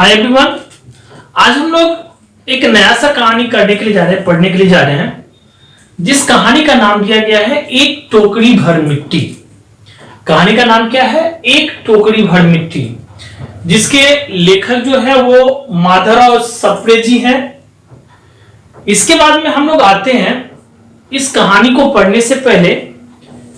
Hi everyone, आज हम लोग एक नया सा कहानी करने के लिए जा रहे हैं, पढ़ने के लिए जा रहे हैं, जिस कहानी का नाम दिया गया है एक टोकरी भर मिट्टी। कहानी का नाम क्या है? एक टोकरी भर मिट्टी, जिसके लेखक जो है वो माधवराव सप्रे जी हैं। इसके बाद में हम लोग आते हैं, इस कहानी को पढ़ने से पहले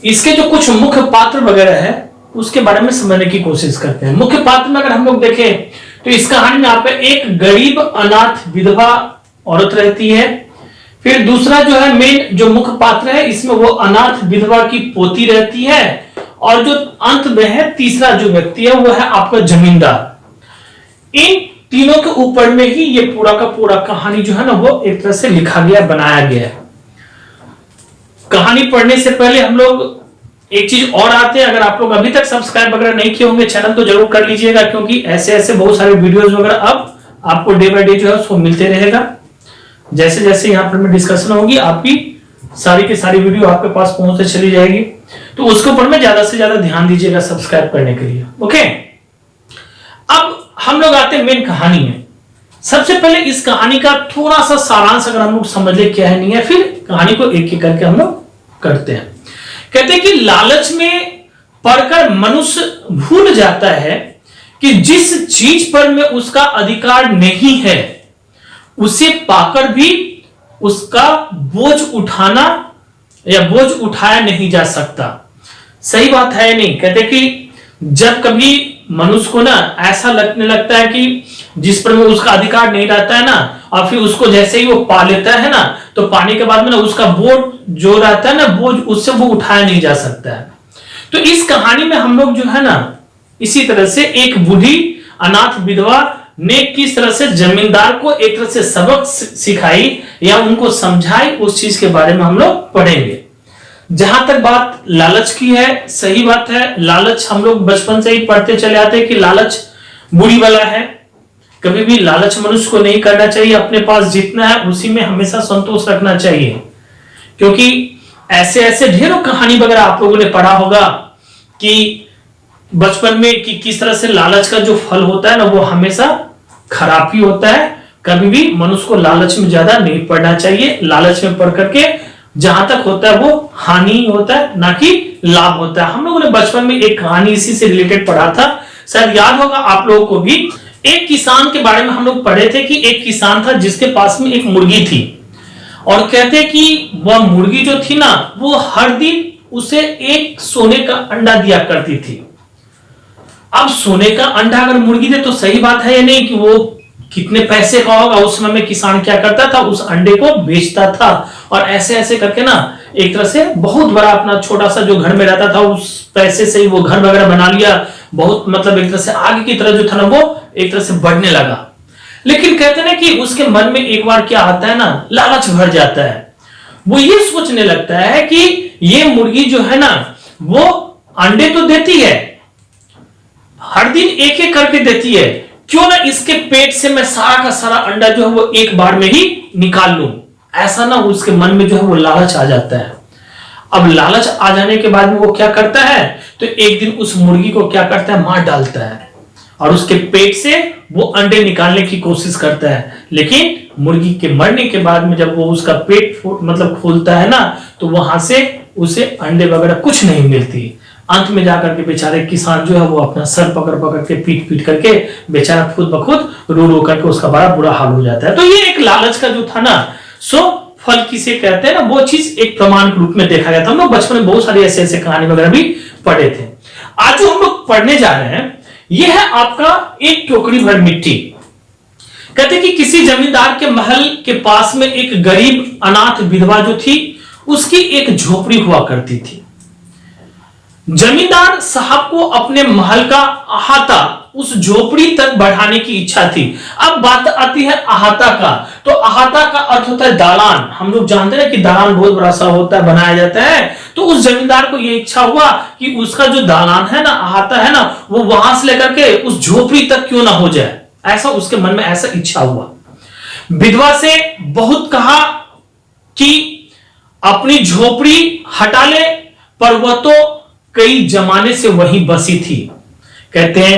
इसके जो कुछ मुख्य पात्र वगैरह है उसके बारे में समझने की कोशिश करते हैं। मुख्य पात्र में अगर हम लोग देखें तो इस कहानी में आप एक गरीब अनाथ विधवा औरत रहती है। फिर दूसरा जो है मेन जो मुख्य पात्र है इसमें वो अनाथ विधवा की पोती रहती है। और जो अंत में है तीसरा जो व्यक्ति है वो है आपका जमींदार। इन तीनों के ऊपर में ही ये पूरा का पूरा कहानी जो है ना वो एक तरह से लिखा गया, बनाया गया है। कहानी पढ़ने से पहले हम लोग एक चीज और आते हैं, अगर आप लोग अभी तक सब्सक्राइब वगैरह नहीं किए होंगे चैनल तो जरूर कर लीजिएगा, क्योंकि ऐसे ऐसे बहुत सारे वीडियोस वगैरह अब आपको डे बाय डे जो है उसको मिलते रहेगा। जैसे जैसे यहाँ पर में डिस्कशन होगी आपकी सारी की सारी वीडियो आपके पास पहुंचते चली जाएगी, तो उसके ऊपर में ज्यादा से ज्यादा ध्यान दीजिएगा सब्सक्राइब करने के लिए। ओके, अब हम लोग आते हैं मेन कहानी में। सबसे पहले इस कहानी का थोड़ा सा सारांश अगर हम लोग समझ ले क्या है नहीं है, फिर कहानी को एक एक करके हम लोग करते हैं। कहते हैं कि लालच में पड़कर मनुष्य भूल जाता है कि जिस चीज पर में उसका अधिकार नहीं है उसे पाकर भी उसका बोझ उठाना या बोझ उठाया नहीं जा सकता। सही बात है नहीं? कहते कि जब कभी मनुष्य को ना ऐसा लगने लगता है कि जिस पर में उसका अधिकार नहीं रहता है ना, और फिर उसको जैसे ही वो पा लेता है ना, तो पाने के बाद में ना उसका बोझ जो रहता है ना, बोझ उससे वो उठाया नहीं जा सकता है। तो इस कहानी में हम लोग जो है ना इसी तरह से एक बूढ़ी अनाथ विधवा ने किस तरह से जमींदार को एक तरह से सबक सिखाई या उनको समझाई, उस चीज के बारे में हम लोग पढ़ेंगे। जहां तक बात लालच की है, सही बात है, लालच हम लोग बचपन से ही पढ़ते चले आते हैं कि लालच बुरी वाला है। कभी भी लालच मनुष्य को नहीं करना चाहिए। अपने पास जितना है उसी में हमेशा संतोष रखना चाहिए, क्योंकि ऐसे ऐसे ढेरों कहानी वगैरह आप लोगों ने पढ़ा होगा कि बचपन में कि किस तरह से लालच का जो फल होता है ना वो हमेशा खराब ही होता है। कभी भी मनुष्य को लालच में ज्यादा नहीं पड़ना चाहिए। लालच में पड़ करके जहां तक होता है वो हानि ही होता है, ना कि लाभ होता है। हम लोगों ने बचपन में एक कहानी इसी से रिलेटेड पढ़ा था, शायद याद होगा आप लोगों को भी। एक किसान के बारे में हम लोग पढ़े थे कि एक किसान था जिसके पास में एक मुर्गी थी, और कहते कि वह मुर्गी जो थी ना वो हर दिन उसे एक सोने का अंडा दिया करती थी। अब सोने का अंडा अगर मुर्गी दे तो सही बात है या नहीं कि वो कितने पैसे का होगा। उस समय में किसान क्या करता था, उस अंडे को बेचता था, और ऐसे ऐसे करके ना एक तरह से बहुत बड़ा अपना छोटा सा जो घर में रहता था उस पैसे से ही वो घर वगैरह बना लिया। बहुत मतलब एक तरह से आगे की तरह जो था ना वो एक तरह से बढ़ने लगा। लेकिन कहते ना कि उसके मन में एक बार क्या आता है ना, लालच भर जाता है। वो ये सोचने लगता है कि ये मुर्गी जो है ना वो अंडे तो देती है, हर दिन एक एक करके देती है, क्यों ना इसके पेट से मैं सारा का सारा अंडा जो है वो एक बार में ही निकाल लूं। ऐसा ना उसके मन में जो है वो लालच आ जाता है। अब लालच आ जाने के बाद में वो क्या करता है, तो एक दिन उस मुर्गी को क्या करता है, मार डालता है, और उसके पेट से वो अंडे निकालने की कोशिश करता है। लेकिन मुर्गी के मरने के बाद में जब वो उसका पेट मतलब खोलता है ना, तो वहां से उसे अंडे वगैरह कुछ नहीं मिलती। अंत में जाकर के बेचारे किसान जो है वो अपना सर पकड़ पकड़ के पीट पीट करके बेचारा खुद ब खुद रो रो करके उसका बड़ा बुरा हाल हो जाता है। तो ये एक लालच का जो था ना, सो फल किसे कहते हैं ना, वो चीज एक प्रमाण के रूप में देखा गया था। हम लोग बचपन में बहुत सारी ऐसे ऐसे कहानी वगैरह भी पढ़े थे। आज जो हम लोग पढ़ने जा रहे हैं यह है आपका एक टोकरी भर मिट्टी। कहते कि किसी जमींदार के महल के पास में एक गरीब अनाथ विधवा जो थी उसकी एक झोपड़ी हुआ करती थी। जमींदार साहब को अपने महल का अहाता उस झोपड़ी तक बढ़ाने की इच्छा थी। अब बात आती है अहाता का, तो अहाता का अर्थ होता है दालान। हम लोग जानते हैं कि दालान बहुत बड़ा सा होता है, बनाया जाता है। तो उस जमींदार को यह इच्छा हुआ कि उसका जो दालान है ना, अहाता है ना, वो वहां से लेकर के उस झोपड़ी तक क्यों ना हो जाए, ऐसा उसके मन में ऐसा इच्छा हुआ। विधवा से बहुत कहा कि अपनी झोपड़ी हटा ले, पर वह तो कई जमाने से वहीं बसी थी। कहते हैं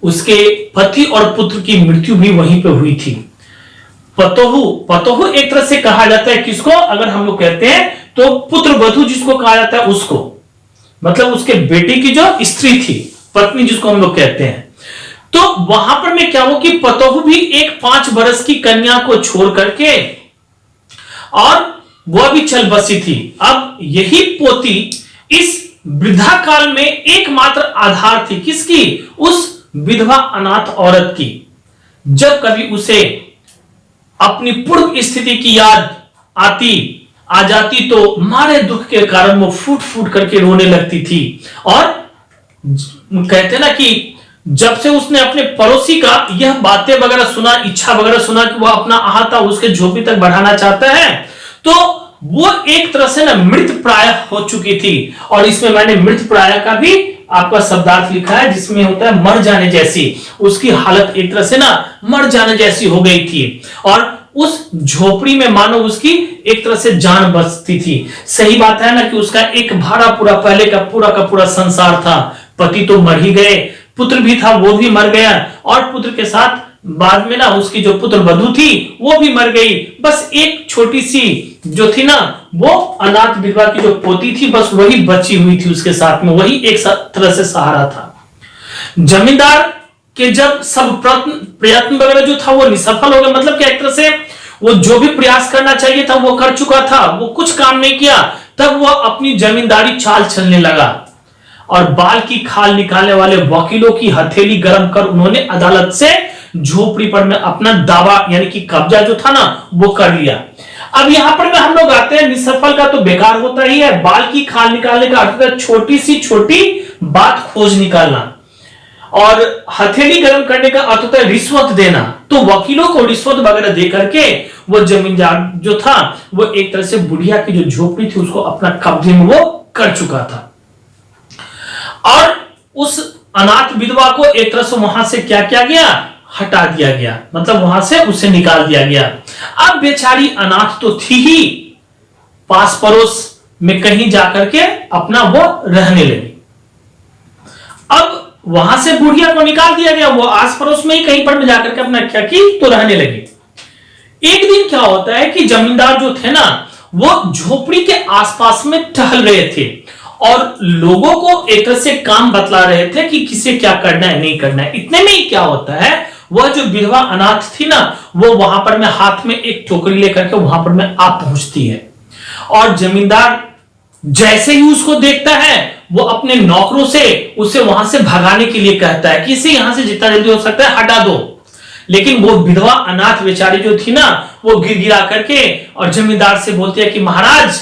उसके पति और पुत्र की मृत्यु भी वहीं पे हुई थी। पतोहू, पतोहू एक तरह से कहा जाता है किसको, अगर हम लोग कहते हैं तो पुत्र वधू जिसको कहा जाता है उसको, मतलब उसके बेटे की जो स्त्री थी, पत्नी जिसको हम लोग कहते हैं। तो वहां पर में क्या हो कि पतोहू भी एक 5 वर्ष की कन्या को छोड़ करके और वह भी चल बसी थी। अब यही पोती इस वृद्धा काल में एकमात्र आधार थी किसकी, उस विधवा अनाथ औरत की। जब कभी उसे अपनी पूर्व स्थिति की याद आ जाती तो मारे दुख के कारण वो फूट फूट करके रोने लगती थी। और कहते ना कि जब से उसने अपने पड़ोसी का यह बातें वगैरह सुना, इच्छा वगैरह सुना कि वह अपना अहाता उसके झोपड़ी तक बढ़ाना चाहता है, तो वो एक तरह से ना मृत प्राय हो चुकी थी। और इसमें मैंने मृत प्राय का भी आपका शब्दार्थ लिखा है, जिसमें होता है मर जाने जैसी। उसकी हालत एक तरह से ना मर जाने जैसी हो गई थी और उस झोपड़ी में मानो उसकी एक तरह से जान बचती थी। सही बात है ना कि उसका एक भाड़ा पूरा पहले का पूरा संसार था। पति तो मर ही गए, पुत्र भी था वो भी मर गया, और पुत्र के साथ बाद में ना उसकी जो पुत्र वधू थी वो भी मर गई। बस एक छोटी सी जो थी ना वो अनाथ विधवा की जो पोती थी, बस वही बची हुई थी उसके साथ में, वही एक तरह से सहारा था। जमींदार के जब सब प्रयत्न वगैरह जो था वो निसफल हो गया, मतलब क्या एक तरह से वो जो भी प्रयास करना चाहिए था वो कर चुका था, वो कुछ काम नहीं किया। तब वो अपनी जमींदारी चाल चलने लगा और बाल की खाल निकालने वाले वकीलों की हथेली गर्म कर उन्होंने अदालत से झोपड़ी पर में अपना दावा यानी कि कब्जा जो था ना वो कर लिया। अब यहां पर में हम लोग आते हैं, निसफल का तो बेकार होता ही है। बाल की खाल निकालने का अर्थ है छोटी सी छोटी बात खोज निकालना, और हथेली गर्म करने का अर्थ होता है रिश्वत देना। तो वकीलों को रिश्वत वगैरह दे करके वो जमींदार जो था वो एक तरह से बुढ़िया की जो झोपड़ी थी उसको अपना कब्जे में वो कर चुका था। और उस अनाथ विधवा को एक तरह से वहां से क्या किया गया, हटा दिया गया, मतलब वहां से उसे निकाल दिया गया। अब बेचारी अनाथ तो थी ही, पास पड़ोस में कहीं जाकर के अपना वो रहने लगी। अब वहां से बुढ़िया को निकाल दिया गया, वो आस पड़ोस में ही कहीं पर जाकर के अपना क्या की तो रहने लगी। एक दिन क्या होता है कि जमींदार जो थे ना वो झोपड़ी के आसपास में टहल रहे थे और लोगों को एक तरह से काम बतला रहे थे कि किसे क्या करना है नहीं करना है। इतने में ही क्या होता है, वह जो विधवा अनाथ थी ना वो वहां पर में हाथ में एक टोकरी लेकर के वहां पर में आ पहुंचती है। और जमींदार जैसे ही उसको देखता है वो अपने नौकरों से उसे वहां से भगाने के लिए कहता है कि इसे यहां से जितना जल्दी हो सकता है हटा दो। लेकिन वो विधवा अनाथ बेचारी जो थी ना वो गिरा करके और जमींदार से बोलती है कि महाराज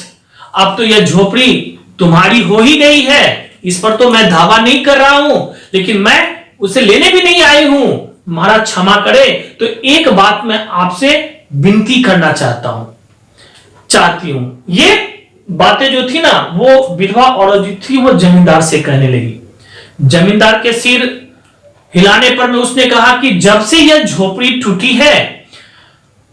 अब तो यह झोपड़ी तुम्हारी हो ही गई है, इस पर तो मैं दावा नहीं कर रहा हूं, लेकिन मैं उसे लेने भी नहीं आई हूं, महाराज क्षमा करे। तो एक बात मैं आपसे विनती करना चाहती हूं। ये बातें जो थी ना वो विधवा औरत जो थी वो जमींदार से कहने लगी। जमींदार के सिर हिलाने पर में उसने कहा कि जब से यह झोपड़ी टूटी है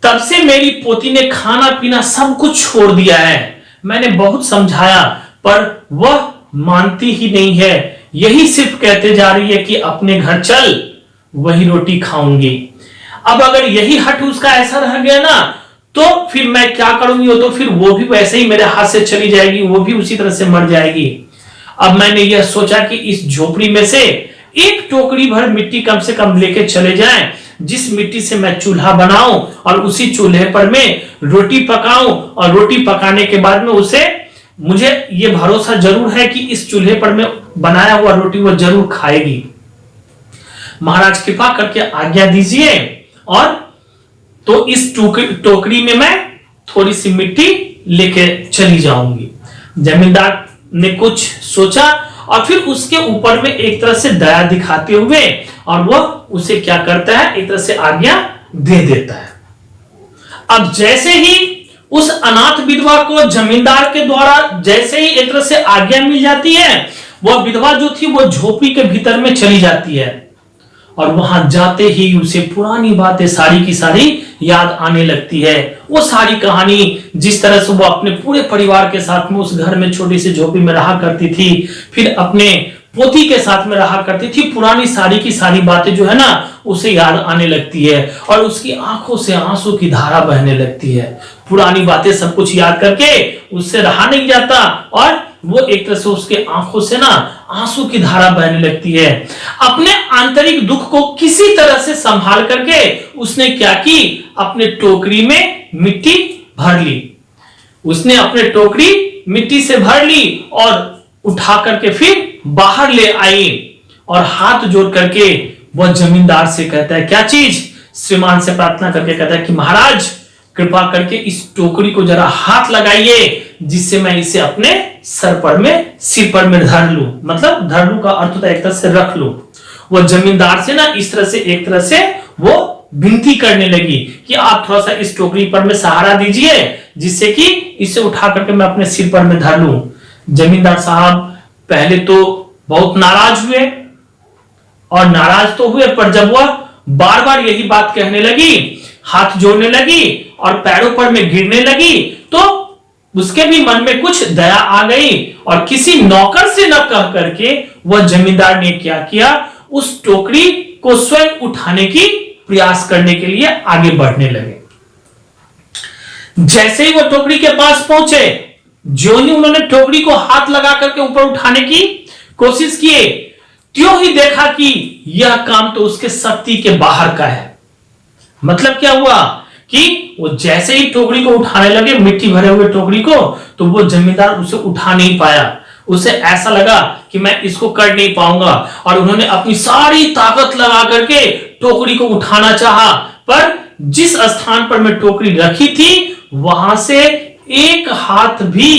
तब से मेरी पोती ने खाना पीना सब कुछ छोड़ दिया है। मैंने बहुत समझाया पर वह मानती ही नहीं है, यही सिर्फ कहते जा रही है कि अपने घर चल वही रोटी खाऊंगी। अब अगर यही हट उसका ऐसा रह गया ना तो फिर मैं क्या करूंगी, तो फिर वो भी वैसे ही मेरे हाथ से चली जाएगी, वो भी उसी तरह से मर जाएगी। अब मैंने यह सोचा कि इस झोपड़ी में से एक टोकरी भर मिट्टी कम से कम लेके चले जाएं, जिस मिट्टी से मैं चूल्हा बनाऊं और उसी चूल्हे पर में रोटी पकाऊं, और रोटी पकाने के बाद में उसे मुझे ये भरोसा जरूर है कि इस चूल्हे पर में बनाया हुआ रोटी वो जरूर खाएगी। महाराज कृपा करके आज्ञा दीजिए, और तो इस टोकरी में मैं थोड़ी सी मिट्टी लेके चली जाऊंगी। जमींदार ने कुछ सोचा और फिर उसके ऊपर में एक तरह से दया दिखाते हुए और वह उसे क्या करता है, एक तरह से आज्ञा दे देता है। अब जैसे ही उस अनाथ विधवा को जमींदार के द्वारा जैसे ही एक तरह से आज्ञा मिल जाती है, वह विधवा जो थी वो झोपड़ी के भीतर में चली जाती है और वहां जाते ही उसे पुरानी बातें सारी की सारी याद आने लगती है। वो सारी कहानी जिस तरह से वो अपने पूरे परिवार के साथ में उस घर में छोटी सी झोपड़ी में रहा करती थी, फिर अपने पोती के साथ में रहा करती थी, पुरानी सारी की सारी बातें जो है ना उसे याद आने लगती है और उसकी आंखों से आंसू की धारा बहने लगती है। पुरानी बातें सब कुछ याद करके उससे रहा नहीं जाता और वो एक तरह से उसके आंखों से ना आंसू की धारा बहने लगती है। अपने आंतरिक दुख को किसी तरह से संभाल करके उसने क्या की, अपने टोकरी में मिट्टी भर ली। उसने अपने टोकरी मिट्टी से भर ली और उठा करके फिर बाहर ले आई और हाथ जोड़ करके वह जमींदार से कहता है, क्या चीज, श्रीमान से प्रार्थना करके कहता है कि महाराज कृपा करके इस टोकरी को जरा हाथ लगाइए जिससे मैं इसे अपने सिर पर में धर लूं। मतलब धर लूं का अर्थ होता है एक तरह से रख लूं। वह जमींदार से ना इस तरह से एक तरह से वो विनती करने लगी कि आप थोड़ा सा इस टोकरी पर में सहारा दीजिए जिससे कि इसे उठा करके मैं अपने सिर पर में धर लूं। जमींदार साहब पहले तो बहुत नाराज हुए और नाराज तो हुए, पर जब वह बार बार यही बात कहने लगी, हाथ जोड़ने लगी और पैरों पर में गिरने लगी तो उसके भी मन में कुछ दया आ गई और किसी नौकर से न कह करके वह जमींदार ने क्या किया, उस टोकरी को स्वयं उठाने की प्रयास करने के लिए आगे बढ़ने लगे। जैसे ही वो टोकरी के पास पहुंचे, जो ही उन्होंने टोकरी को हाथ लगा करके ऊपर उठाने की कोशिश किए, त्यों ही देखा कि यह काम तो उसके शक्ति के बाहर का है। मतलब क्या हुआ कि वो जैसे ही टोकरी को उठाने लगे, मिट्टी भरे हुए टोकरी को, तो वो जमींदार उसे उठा नहीं पाया। उसे ऐसा लगा कि मैं इसको कर नहीं पाऊंगा और उन्होंने अपनी सारी ताकत लगा करके टोकरी को उठाना चाहा, पर जिस स्थान पर मैं टोकरी रखी थी वहां से एक हाथ भी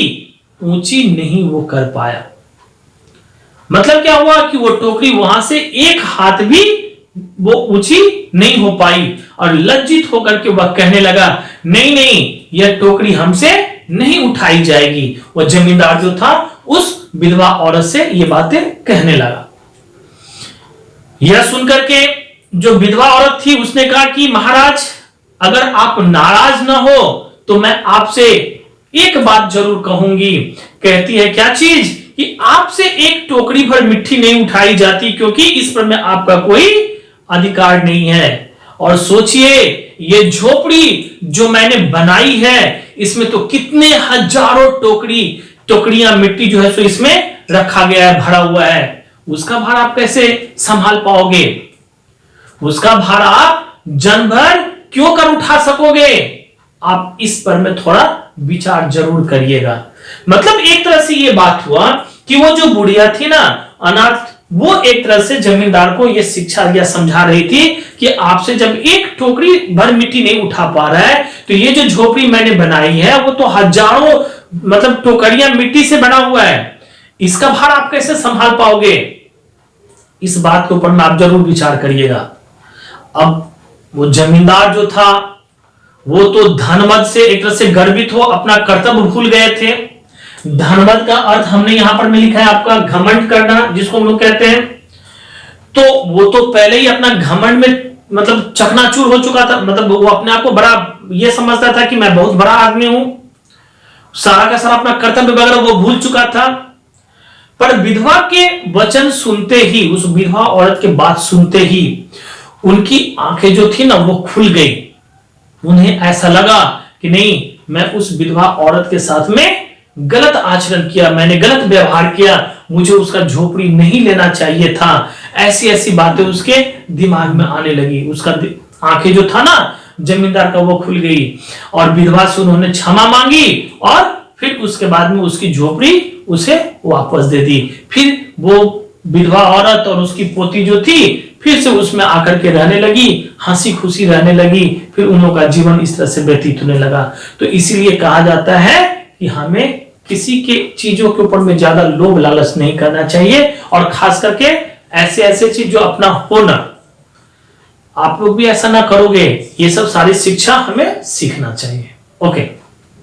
ऊंची नहीं वो कर पाया। मतलब क्या हुआ कि वो टोकरी वहां से एक हाथ भी वो ऊंची नहीं हो पाई और लज्जित होकर के वह कहने लगा, नहीं नहीं, यह टोकरी हमसे नहीं उठाई जाएगी। वह जमींदार जो था उस विधवा औरत से ये बातें कहने लगा। यह सुनकर के जो विधवा औरत थी उसने कहा कि महाराज अगर आप नाराज ना हो तो मैं आपसे एक बात जरूर कहूंगी। कहती है, क्या चीज, कि आपसे एक टोकरी भर मिट्टी नहीं उठाई जाती क्योंकि इस पर में आपका कोई अधिकार नहीं है। और सोचिए ये झोपड़ी जो मैंने बनाई है इसमें तो कितने हजारों टोकरियां मिट्टी जो है सो इसमें रखा गया है, भरा हुआ है। उसका भार आप कैसे संभाल पाओगे? उसका भार आप जन भर क्यों कर उठा सकोगे? आप इस पर में थोड़ा विचार जरूर करिएगा। मतलब एक तरह से ये बात हुआ कि वो जो बुढ़िया थी ना अनाथ, वो एक तरह से जमींदार को ये शिक्षा या समझा रही थी कि आपसे जब एक टोकरी भर मिट्टी नहीं उठा पा रहा है तो ये जो झोपड़ी मैंने बनाई है वो तो हजारों मतलब टोकरियां मिट्टी से बना हुआ है, इसका भार आप कैसे संभाल पाओगे? इस बात के ऊपर में आप जरूर विचार करिएगा। अब वो जमींदार जो था वो तो धनमद से एक तरह से गर्वित हो अपना कर्तव्य भूल गए थे। धनमद का अर्थ हमने यहां पर में लिखा है आपका घमंड करना, जिसको हम लोग कहते हैं। तो वो तो पहले ही अपना घमंड में मतलब चकनाचूर हो चुका था। मतलब वो अपने आप को बड़ा ये समझता था कि मैं बहुत बड़ा आदमी हूं, सारा का सारा अपना कर्तव्य वगैरह वो भूल चुका था। पर विधवा के वचन सुनते ही, उस विधवा औरत के बात सुनते ही उनकी आंखें जो थी ना वो खुल गई। उन्हें ऐसा लगा कि नहीं, मैं उस विधवा औरत के साथ में गलत आचरण किया, मैंने गलत व्यवहार किया, मुझे उसका झोपड़ी नहीं लेना चाहिए था। ऐसी ऐसी बातें उसके दिमाग में आने लगी। उसका आंखें जो था ना जमींदार का वो खुल गई और विधवा से उन्होंने क्षमा मांगी और फिर उसके बाद में उसकी झोपड़ी उसे वापस दे दी। फिर वो विधवा औरत और उसकी पोती जो थी फिर से उसमें आकर के रहने लगी, हंसी खुशी रहने लगी। फिर उन लोगों का जीवन इस तरह से व्यतीत होने लगा। तो इसीलिए कहा जाता है कि हमें किसी के चीजों के ऊपर में ज्यादा लोभ लालच नहीं करना चाहिए और खास करके ऐसे ऐसे चीज जो अपना हो ना, आप लोग भी ऐसा ना करोगे। ये सब सारी शिक्षा हमें सीखना चाहिए। ओके।